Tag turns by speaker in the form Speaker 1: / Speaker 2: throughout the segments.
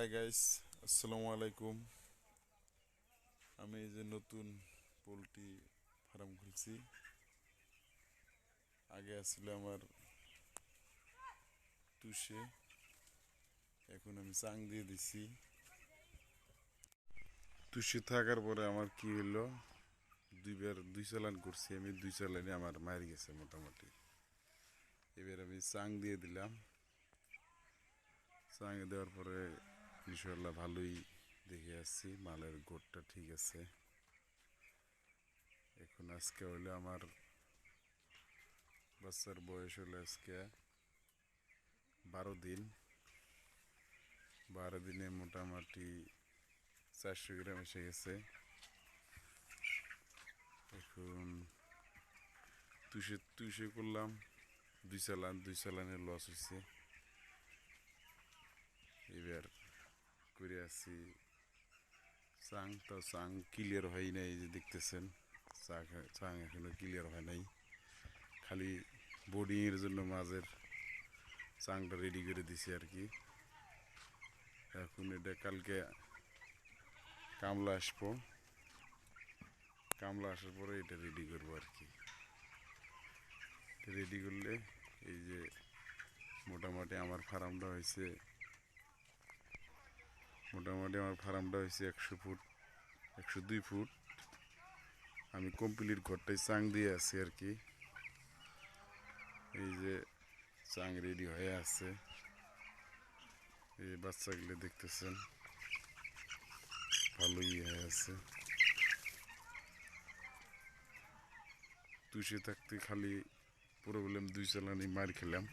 Speaker 1: Hi guys, আসসালামু আলাইকুম। আমি এই যে নতুন পোলট্রি ফার্ম খুলছি। আগে আসলে আমার তুষে, এখন আমি চাং দিয়ে দিছি। তুষে থাকার পরে আমার কি হলো, দুই চালান করছি আমি, দুই চালানে আমার মারি গেছে মোটামুটি। এবার আমি চাং দিয়ে দিলাম। চাং দেওয়ার পরে ইনশাল্লাহ ভালোই দেখে আসছি, মালের গোটটা ঠিক আছে। এখন আজকে হইলো আমার বাচ্চার বয়স হলো আজকে 12 দিন। 12 দিনে মোটামুটি 400 গ্রাম এসে গেছে। এখন তুষে করলাম দুই চালানে লস হয়েছে। এবার করে আসছি চাং, তো চাং ক্লিয়ার হয় নাই, এই যে দেখতেছেন চাং এখনো ক্লিয়ার হয় নাই, খালি বোর্ডিংয়ের জন্য মাঝের চাংটা রেডি করে দিছি আর কি। এখন এটা কালকে কামলা আসবো, কামলা আসার পরে এটা রেডি করবো আর কি। রেডি করলে এই যে মোটামুটি আমার ফার্মটা হয়েছে 100 ফুট 102 ফুট। আমি কমপ্লিট ঘরটাই চাং দিয়ে আছি আর কি। এই যে চাং রেডি হয়ে আছে, এই বাচ্চাগুলো দেখতেছেন ভালোই হয়ে আছে। তুষে থাকতে খালি প্রবলেম, দুই চালানি মার খেলাম।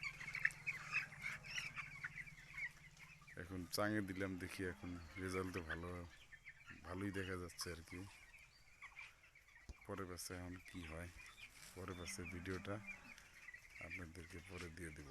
Speaker 1: এখন চাঙে দিলাম, দেখি এখন রেজাল্টও ভালোই দেখা যাচ্ছে আর কি। পরে পাশে এখন কি হয়, পরে পাশে ভিডিওটা আপনাদেরকে পরে দিয়ে দেব।